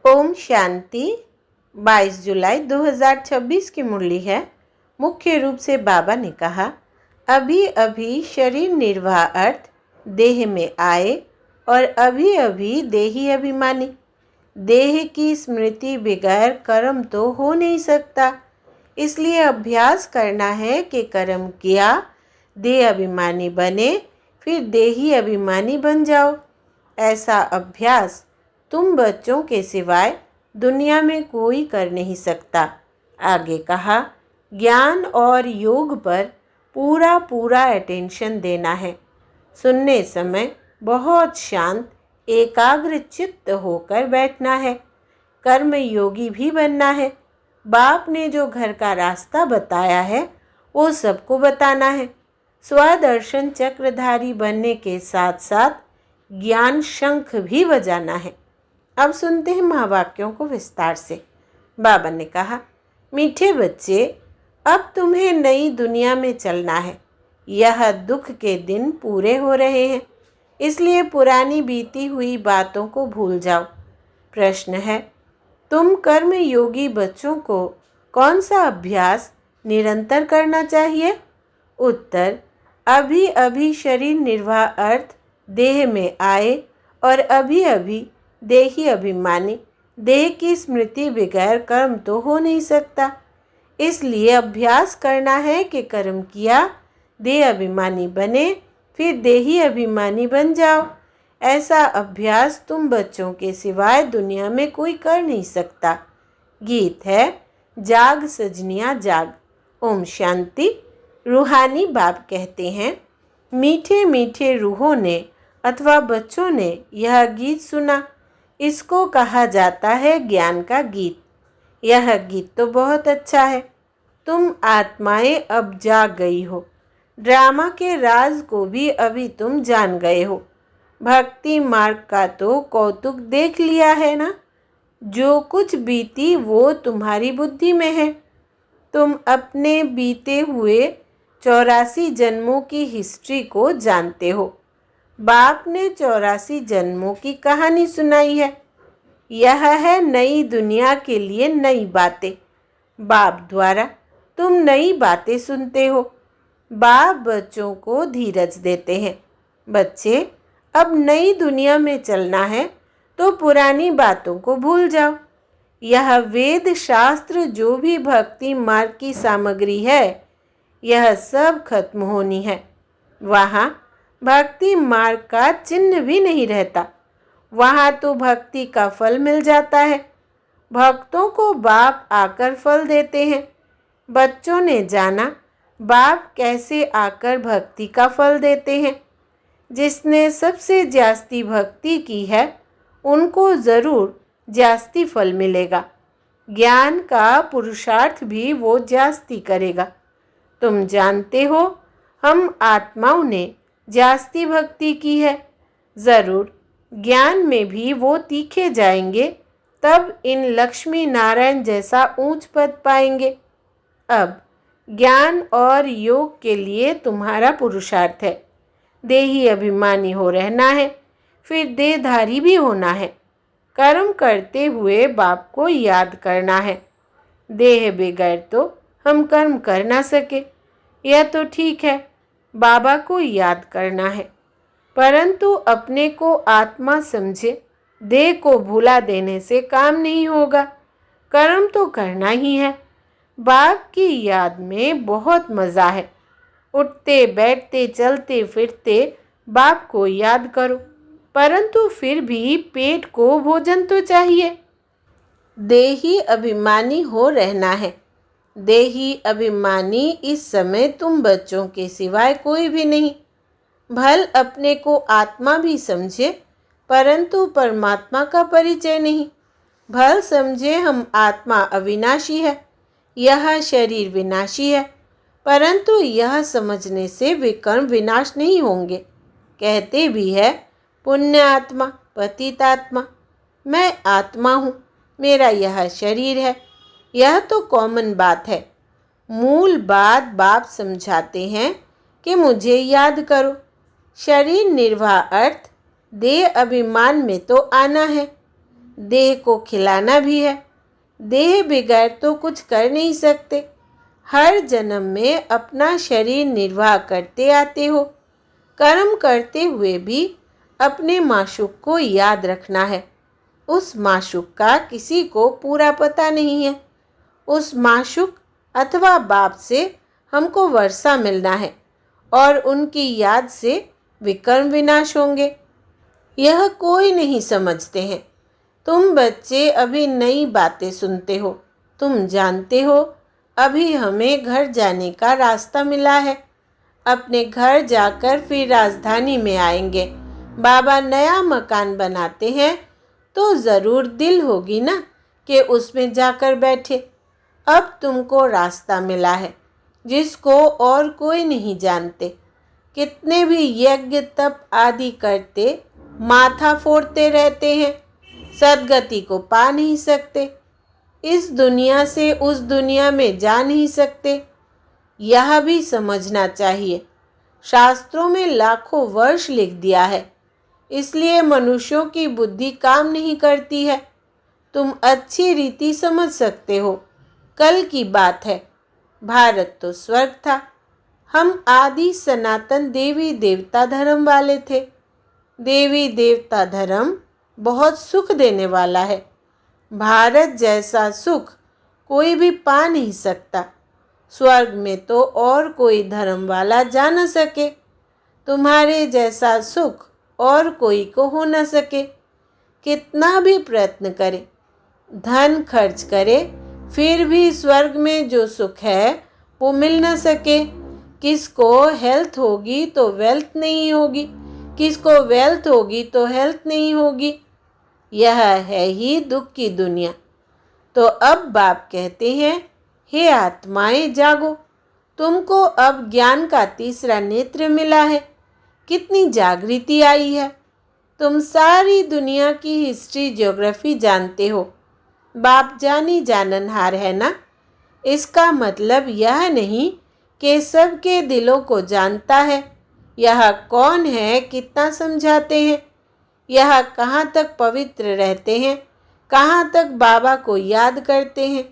ओम शांति। 22 जुलाई 2026 की मुरली है। मुख्य रूप से बाबा ने कहा, अभी अभी शरीर निर्वाह अर्थ देह में आए और अभी अभी देही अभिमानी। देह की स्मृति बगैर कर्म तो हो नहीं सकता, इसलिए अभ्यास करना है कि कर्म किया, देह अभिमानी बने, फिर देही अभिमानी बन जाओ। ऐसा अभ्यास तुम बच्चों के सिवाय दुनिया में कोई कर नहीं सकता। आगे कहा, ज्ञान और योग पर पूरा पूरा अटेंशन देना है। सुनने समय बहुत शांत एकाग्र चित्त होकर बैठना है। कर्म योगी भी बनना है। बाप ने जो घर का रास्ता बताया है वो सबको बताना है। स्वदर्शन चक्रधारी बनने के साथ साथ ज्ञान शंख भी बजाना है। अब सुनते हैं महावाक्यों को विस्तार से। बाबा ने कहा, मीठे बच्चे, अब तुम्हें नई दुनिया में चलना है। यह दुख के दिन पूरे हो रहे हैं, इसलिए पुरानी बीती हुई बातों को भूल जाओ। प्रश्न है, तुम कर्म योगी बच्चों को कौन सा अभ्यास निरंतर करना चाहिए? उत्तर, अभी अभी शरीर निर्वाह अर्थ देह में आए और अभी अभी देही अभिमानी। देह की स्मृति बगैर कर्म तो हो नहीं सकता, इसलिए अभ्यास करना है कि कर्म किया, देह अभिमानी बने, फिर देही अभिमानी बन जाओ। ऐसा अभ्यास तुम बच्चों के सिवाय दुनिया में कोई कर नहीं सकता। गीत है, जाग सजनिया जाग। ओम शांति। रूहानी बाप कहते हैं, मीठे मीठे रूहों ने अथवा बच्चों ने यह गीत सुना। इसको कहा जाता है ज्ञान का गीत। यह गीत तो बहुत अच्छा है। तुम आत्माएं अब जाग गई हो। ड्रामा के राज को भी अभी तुम जान गए हो। भक्ति मार्ग का तो कौतुक देख लिया है ना। जो कुछ बीती वो तुम्हारी बुद्धि में है। तुम अपने बीते हुए 84 जन्मों की हिस्ट्री को जानते हो। बाप ने 84 जन्मों की कहानी सुनाई है। यह है नई दुनिया के लिए नई बातें। बाप द्वारा तुम नई बातें सुनते हो। बाप बच्चों को धीरज देते हैं। बच्चे, अब नई दुनिया में चलना है तो पुरानी बातों को भूल जाओ। यह वेद शास्त्र जो भी भक्ति मार्ग की सामग्री है, यह सब खत्म होनी है। वहाँ भक्ति मार्ग का चिन्ह भी नहीं रहता। वहाँ तो भक्ति का फल मिल जाता है। भक्तों को बाप आकर फल देते हैं। बच्चों ने जाना बाप कैसे आकर भक्ति का फल देते हैं। जिसने सबसे जास्ती भक्ति की है उनको ज़रूर जास्ती फल मिलेगा। ज्ञान का पुरुषार्थ भी वो जास्ती करेगा। तुम जानते हो, हम आत्माओं ने जास्ती भक्ति की है। ज़रूर ज्ञान में भी वो तीखे जाएंगे, तब इन लक्ष्मी नारायण जैसा ऊंच पद पाएंगे। अब ज्ञान और योग के लिए तुम्हारा पुरुषार्थ है। देही अभिमानी हो रहना है, फिर देहधारी भी होना है। कर्म करते हुए बाप को याद करना है। देह बगैर तो हम कर्म कर ना सके, यह तो ठीक है। बाबा को याद करना है, परंतु अपने को आत्मा समझे। देह को भुला देने से काम नहीं होगा। कर्म तो करना ही है। बाप की याद में बहुत मज़ा है। उठते बैठते चलते फिरते बाप को याद करो, परंतु फिर भी पेट को भोजन तो चाहिए। देही अभिमानी हो रहना है। देही अभिमानी इस समय तुम बच्चों के सिवाय कोई भी नहीं। भल अपने को आत्मा भी समझे, परंतु परमात्मा का परिचय नहीं। भल समझे हम आत्मा अविनाशी है, यह शरीर विनाशी है, परंतु यह समझने से विकर्म विनाश नहीं होंगे। कहते भी है, पुण्य आत्मा पतित आत्मा। मैं आत्मा हूँ, मेरा यह शरीर है। यह तो कॉमन बात है। मूल बात बाप समझाते हैं कि मुझे याद करो। शरीर निर्वाह अर्थ देह अभिमान में तो आना है। देह को खिलाना भी है। देह बगैर तो कुछ कर नहीं सकते। हर जन्म में अपना शरीर निर्वाह करते आते हो। कर्म करते हुए भी अपने माशूक को याद रखना है। उस माशूक का किसी को पूरा पता नहीं है। उस माशूक अथवा बाप से हमको वर्षा मिलना है और उनकी याद से विकर्म विनाश होंगे। यह कोई नहीं समझते हैं। तुम बच्चे अभी नई बातें सुनते हो। तुम जानते हो अभी हमें घर जाने का रास्ता मिला है। अपने घर जाकर फिर राजधानी में आएंगे। बाबा नया मकान बनाते हैं तो ज़रूर दिल होगी ना कि उसमें जाकर बैठे। अब तुमको रास्ता मिला है जिसको और कोई नहीं जानते। कितने भी यज्ञ तप आदि करते माथा फोड़ते रहते हैं, सद्गति को पा नहीं सकते। इस दुनिया से उस दुनिया में जा नहीं सकते। यह भी समझना चाहिए। शास्त्रों में लाखों वर्ष लिख दिया है, इसलिए मनुष्यों की बुद्धि काम नहीं करती है। तुम अच्छी रीति समझ सकते हो। कल की बात है, भारत तो स्वर्ग था। हम आदि सनातन देवी देवता धर्म वाले थे। देवी देवता धर्म बहुत सुख देने वाला है। भारत जैसा सुख कोई भी पा नहीं सकता। स्वर्ग में तो और कोई धर्म वाला जा न सके। तुम्हारे जैसा सुख और कोई को हो न सके। कितना भी प्रयत्न करे, धन खर्च करे, फिर भी स्वर्ग में जो सुख है वो मिल न सके। किसको हेल्थ होगी तो वेल्थ नहीं होगी, किसको वेल्थ होगी तो हेल्थ नहीं होगी। यह है ही दुख की दुनिया। तो अब बाप कहते हैं, हे आत्माएं जागो। तुमको अब ज्ञान का तीसरा नेत्र मिला है। कितनी जागृति आई है। तुम सारी दुनिया की हिस्ट्री ज्योग्राफी जानते हो। बाप जानी जाननहार है ना। इसका मतलब यह नहीं कि सबके दिलों को जानता है। यह कौन है, कितना समझाते हैं, यह कहाँ तक पवित्र रहते हैं, कहाँ तक बाबा को याद करते हैं।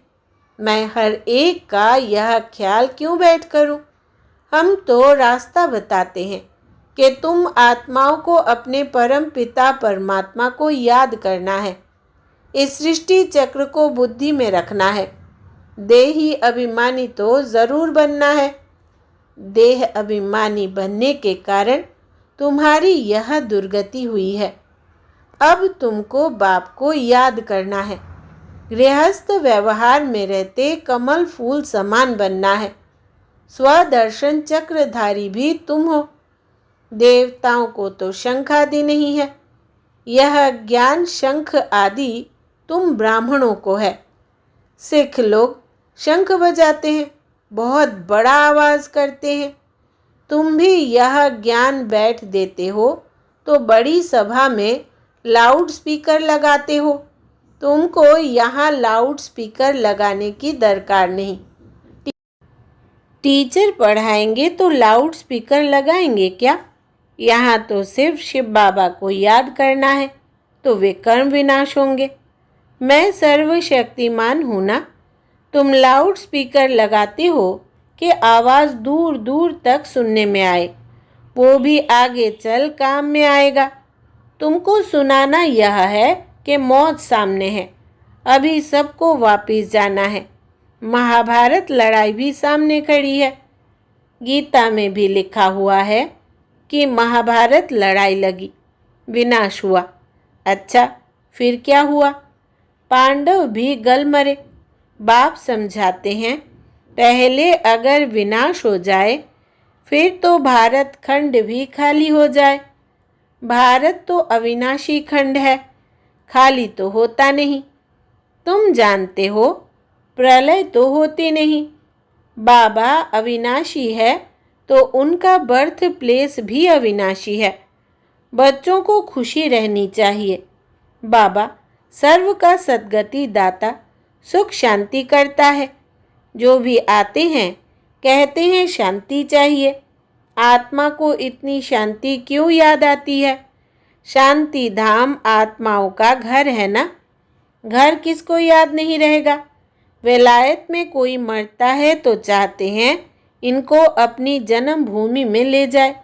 मैं हर एक का यह ख्याल क्यों बैठ करूं। हम तो रास्ता बताते हैं कि तुम आत्माओं को अपने परम पिता परमात्मा को याद करना है। इस सृष्टि चक्र को बुद्धि में रखना है। देही अभिमानी तो ज़रूर बनना है। देह अभिमानी बनने के कारण तुम्हारी यह दुर्गति हुई है। अब तुमको बाप को याद करना है। गृहस्थ व्यवहार में रहते कमल फूल समान बनना है। स्वदर्शन चक्रधारी भी तुम हो। देवताओं को तो शंख आदि नहीं है। यह ज्ञान शंख आदि तुम ब्राह्मणों को है। सिख लोग शंख बजाते हैं, बहुत बड़ा आवाज़ करते हैं। तुम भी यह ज्ञान बैठ देते हो तो बड़ी सभा में लाउड स्पीकर लगाते हो। तुमको यहाँ लाउड स्पीकर लगाने की दरकार नहीं। टीचर पढ़ाएंगे तो लाउड स्पीकर लगाएंगे क्या। यहाँ तो सिर्फ शिव बाबा को याद करना है तो वे कर्म विनाश होंगे। मैं सर्वशक्तिमान हूँ ना। तुम लाउड स्पीकर लगाते हो कि आवाज़ दूर दूर तक सुनने में आए, वो भी आगे चल काम में आएगा। तुमको सुनाना यह है कि मौत सामने है, अभी सबको वापिस जाना है। महाभारत लड़ाई भी सामने खड़ी है। गीता में भी लिखा हुआ है कि महाभारत लड़ाई लगी, विनाश हुआ। अच्छा, फिर क्या हुआ। पांडव भी गल मरे। बाप समझाते हैं, पहले अगर विनाश हो जाए फिर तो भारत खंड भी खाली हो जाए। भारत तो अविनाशी खंड है, खाली तो होता नहीं। तुम जानते हो प्रलय तो होती नहीं। बाबा अविनाशी है तो उनका बर्थ प्लेस भी अविनाशी है। बच्चों को खुशी रहनी चाहिए। बाबा सर्व का सद्गति दाता सुख शांति करता है। जो भी आते हैं कहते हैं शांति चाहिए। आत्मा को इतनी शांति क्यों याद आती है। शांति धाम आत्माओं का घर है ना। घर किसको याद नहीं रहेगा। विलायत में कोई मरता है तो चाहते हैं इनको अपनी जन्मभूमि में ले जाए।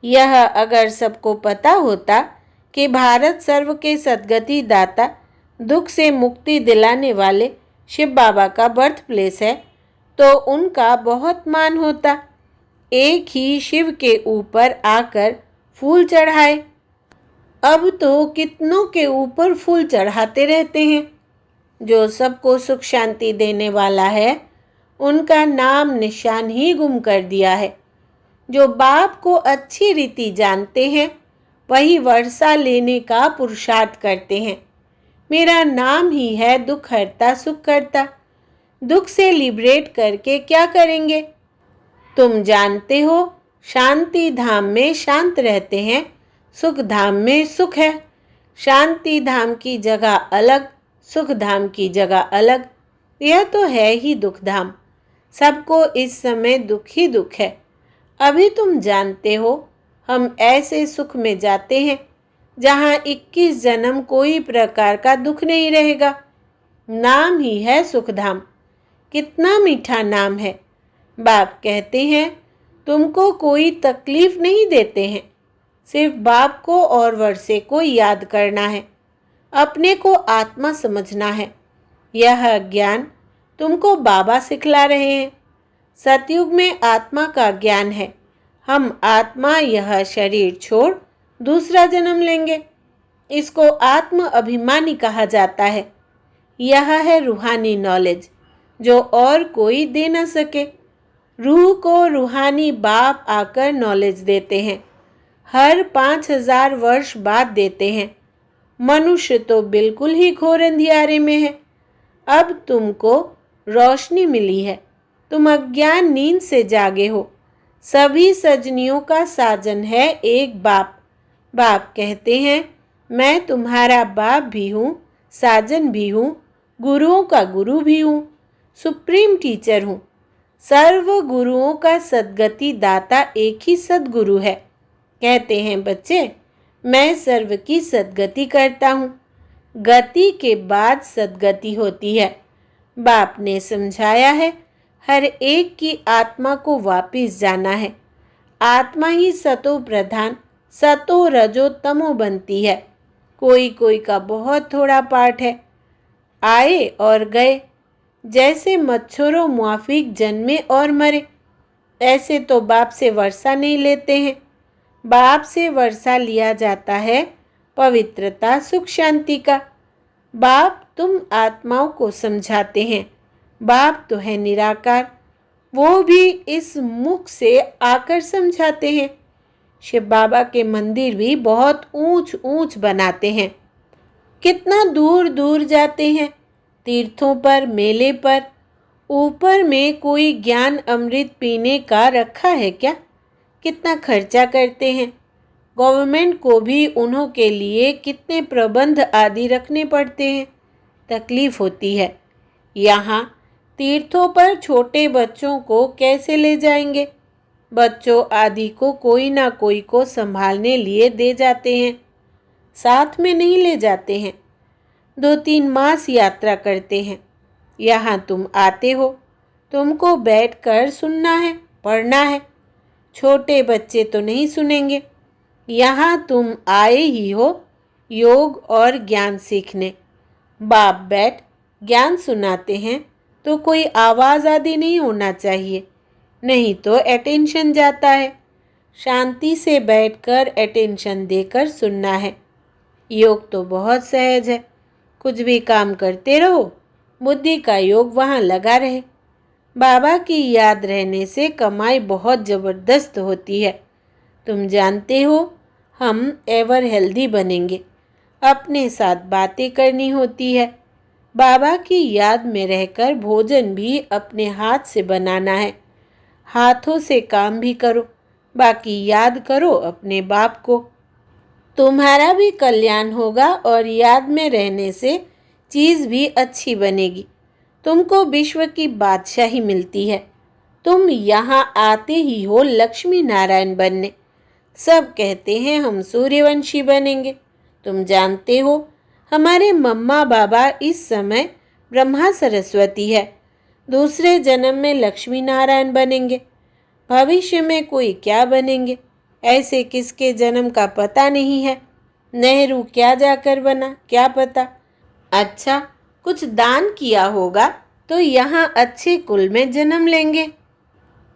यह अगर सबको पता होता कि भारत सर्व के सद्गति दाता, दुख से मुक्ति दिलाने वाले शिव बाबा का बर्थ प्लेस है, तो उनका बहुत मान होता। एक ही शिव के ऊपर आकर फूल चढ़ाए। अब तो कितनों के ऊपर फूल चढ़ाते रहते हैं। जो सबको सुख शांति देने वाला है, उनका नाम निशान ही गुम कर दिया है। जो बाप को अच्छी रीति जानते हैं, वही वर्षा लेने का पुरुषार्थ करते हैं। मेरा नाम ही है दुख हरता सुख करता। दुख से लिबरेट करके क्या करेंगे? तुम जानते हो, शांति धाम में शांत रहते हैं, सुख धाम में सुख है। शांति धाम की जगह अलग, सुख धाम की जगह अलग। यह तो है ही दुख धाम। सबको इस समय दुख ही दुख है। अभी तुम जानते हो, हम ऐसे सुख में जाते हैं जहाँ 21 जन्म कोई प्रकार का दुख नहीं रहेगा। नाम ही है सुखधाम। कितना मीठा नाम है। बाप कहते हैं तुमको कोई तकलीफ नहीं देते हैं। सिर्फ बाप को और वर्षे को याद करना है, अपने को आत्मा समझना है। यह ज्ञान तुमको बाबा सिखला रहे हैं। सतयुग में आत्मा का ज्ञान है। हम आत्मा यह शरीर छोड़ दूसरा जन्म लेंगे। इसको आत्म अभिमानी कहा जाता है। यह है रूहानी नॉलेज जो और कोई दे न सके। रूह को रूहानी बाप आकर नॉलेज देते हैं। हर 5000 वर्ष बाद देते हैं। मनुष्य तो बिल्कुल ही घोर अंधियारे में है। अब तुमको रोशनी मिली है। तुम अज्ञान नींद से जागे हो। सभी सजनियों का साजन है एक बाप। बाप कहते हैं मैं तुम्हारा बाप भी हूँ, साजन भी हूँ, गुरुओं का गुरु भी हूँ, सुप्रीम टीचर हूँ। सर्व गुरुओं का सद्गति दाता एक ही सद्गुरु है। कहते हैं बच्चे, मैं सर्व की सद्गति करता हूँ। गति के बाद सद्गति होती है। बाप ने समझाया है हर एक की आत्मा को वापिस जाना है। आत्मा ही सतो प्रधान, सतो रजो तमो बनती है। कोई कोई का बहुत थोड़ा पार्ट है। आए और गए। जैसे मच्छरों मुआफिक जन्मे और मरे, ऐसे तो बाप से वर्षा नहीं लेते हैं। बाप से वर्षा लिया जाता है पवित्रता सुख शांति का। बाप तुम आत्माओं को समझाते हैं। बाप तो है निराकार, वो भी इस मुख से आकर समझाते हैं। शिव बाबा के मंदिर भी बहुत ऊंच ऊंच बनाते हैं। कितना दूर दूर जाते हैं तीर्थों पर, मेले पर। ऊपर में कोई ज्ञान अमृत पीने का रखा है क्या? कितना खर्चा करते हैं। गवर्नमेंट को भी उन्हों के लिए कितने प्रबंध आदि रखने पड़ते हैं। तकलीफ होती है। यहाँ तीर्थों पर छोटे बच्चों को कैसे ले जाएंगे? बच्चों आदि को कोई ना कोई को संभालने लिए दे जाते हैं, साथ में नहीं ले जाते हैं। 2-3 मास यात्रा करते हैं। यहाँ तुम आते हो, तुमको बैठकर सुनना है, पढ़ना है। छोटे बच्चे तो नहीं सुनेंगे। यहाँ तुम आए ही हो योग और ज्ञान सीखने। बाप बैठ ज्ञान सुनाते हैं तो कोई आवाज़ आदि नहीं होना चाहिए, नहीं तो अटेंशन जाता है। शांति से बैठकर अटेंशन देकर सुनना है। योग तो बहुत सहज है। कुछ भी काम करते रहो, बुद्धि का योग वहाँ लगा रहे। बाबा की याद रहने से कमाई बहुत ज़बरदस्त होती है। तुम जानते हो, हम एवर हेल्दी बनेंगे। अपने साथ बातें करनी होती है। बाबा की याद में रहकर भोजन भी अपने हाथ से बनाना है। हाथों से काम भी करो, बाकी याद करो अपने बाप को। तुम्हारा भी कल्याण होगा और याद में रहने से चीज़ भी अच्छी बनेगी। तुमको विश्व की बादशाही मिलती है। तुम यहाँ आते ही हो लक्ष्मी नारायण बनने। सब कहते हैं हम सूर्यवंशी बनेंगे। तुम जानते हो हमारे मम्मा बाबा इस समय ब्रह्मा सरस्वती है, दूसरे जन्म में लक्ष्मी नारायण बनेंगे, भविष्य में कोई क्या बनेंगे, ऐसे किसके जन्म का पता नहीं है। नेहरू क्या जाकर बना, क्या पता। अच्छा, कुछ दान किया होगा तो यहाँ अच्छे कुल में जन्म लेंगे।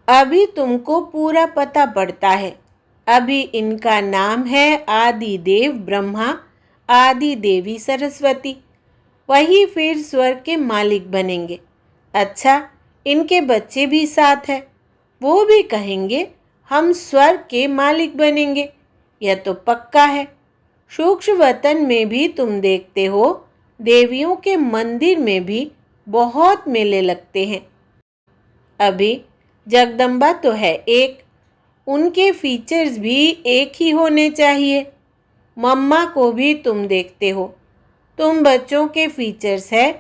अभी तुमको पूरा पता पड़ता है। अभी इनका नाम है आदि देव ब्रह्मा, आदि देवी सरस्वती। वही फिर स्वर्ग के मालिक बनेंगे। अच्छा, इनके बच्चे भी साथ हैं, वो भी कहेंगे हम स्वर्ग के मालिक बनेंगे। यह तो पक्का है। सूक्ष्म वतन में भी तुम देखते हो, देवियों के मंदिर में भी बहुत मेले लगते हैं। अभी जगदम्बा तो है एक, उनके फीचर्स भी एक ही होने चाहिए। मम्मा को भी तुम देखते हो, तुम बच्चों के फीचर्स है,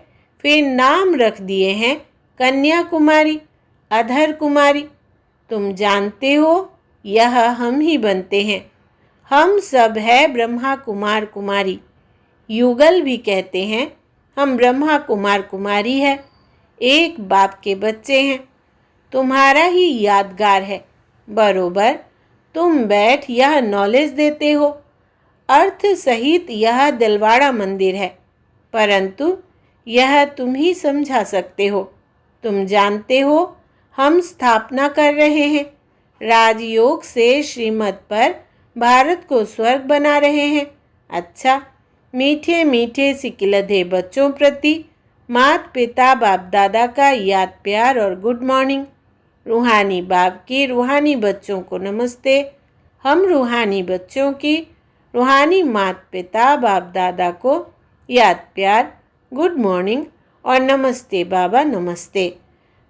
फिर नाम रख दिए हैं कन्याकुमारी, अधर कुमारी। तुम जानते हो यह हम ही बनते हैं। हम सब है ब्रह्मा कुमार कुमारी। युगल भी कहते हैं हम ब्रह्मा कुमार कुमारी है, एक बाप के बच्चे हैं। तुम्हारा ही यादगार है, बरोबर तुम बैठ यह नॉलेज देते हो। अर्थ सहित यह दिलवाड़ा मंदिर है, परंतु यह तुम ही समझा सकते हो। तुम जानते हो हम स्थापना कर रहे हैं, राजयोग से श्रीमत पर भारत को स्वर्ग बना रहे हैं। अच्छा, मीठे मीठे सिकिलधे बच्चों प्रति माता पिता बाप दादा का याद प्यार और गुड मॉर्निंग। रूहानी बाप की रूहानी बच्चों को नमस्ते। हम रूहानी बच्चों की रूहानी माता पिता बाप दादा को याद प्यार, गुड मॉर्निंग और नमस्ते बाबा नमस्ते।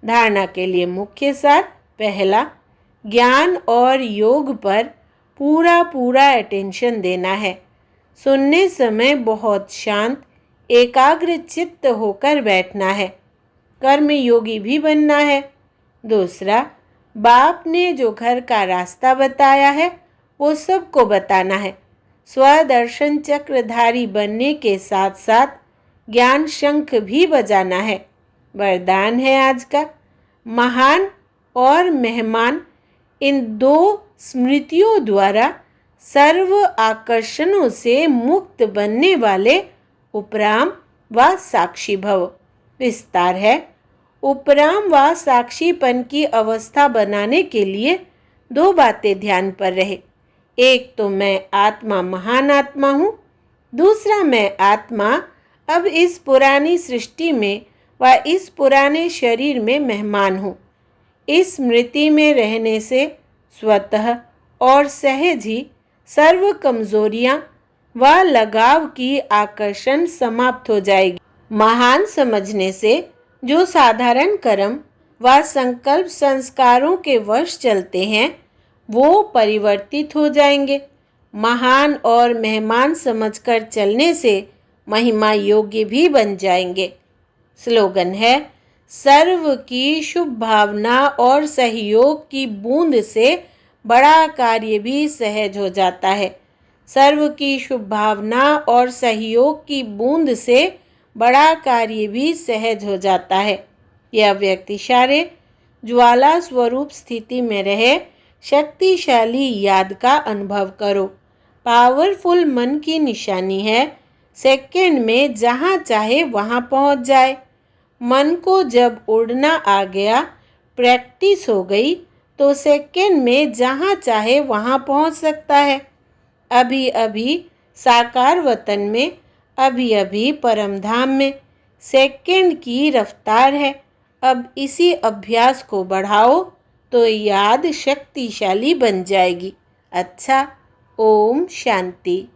धारणा के लिए मुख्य सार, पहला, ज्ञान और योग पर पूरा अटेंशन देना है। सुनने समय बहुत शांत एकाग्र चित्त होकर बैठना है। कर्म योगी भी बनना है। दूसरा, बाप ने जो घर का रास्ता बताया है वो सबको बताना है। स्वदर्शन चक्रधारी बनने के साथ साथ ज्ञान शंख भी बजाना है। वरदान है आज का, महान और मेहमान इन दो स्मृतियों द्वारा सर्व आकर्षणों से मुक्त बनने वाले उपराम व साक्षी भव। विस्तार है, उपराम व साक्षीपन की अवस्था बनाने के लिए दो बातें ध्यान पर रहे। एक तो मैं आत्मा महान आत्मा हूँ, दूसरा मैं आत्मा अब इस पुरानी सृष्टि में व इस पुराने शरीर में मेहमान हूँ। इस स्मृति में रहने से स्वतः और सहज ही सर्व कमजोरियाँ व लगाव की आकर्षण समाप्त हो जाएगी। महान समझने से जो साधारण कर्म व संकल्प संस्कारों के वश चलते हैं वो परिवर्तित हो जाएंगे। महान और मेहमान समझकर चलने से महिमा योग्य भी बन जाएंगे। स्लोगन है, सर्व की शुभ भावना और सहयोग की बूंद से बड़ा कार्य भी सहज हो जाता है। सर्व की शुभ भावना और सहयोग की बूंद से बड़ा कार्य भी सहज हो जाता है। यह व्यक्ति सारे ज्वाला स्वरूप स्थिति में रहे, शक्तिशाली याद का अनुभव करो। पावरफुल मन की निशानी है सेकंड में जहाँ चाहे वहाँ पहुँच जाए। मन को जब उड़ना आ गया, प्रैक्टिस हो गई, तो सेकंड में जहाँ चाहे वहाँ पहुँच सकता है। अभी अभी साकार वतन में, अभी अभी परमधाम में सेकंड की रफ्तार है। अब इसी अभ्यास को बढ़ाओ तो याद शक्तिशाली बन जाएगी। अच्छा, ओम शांति।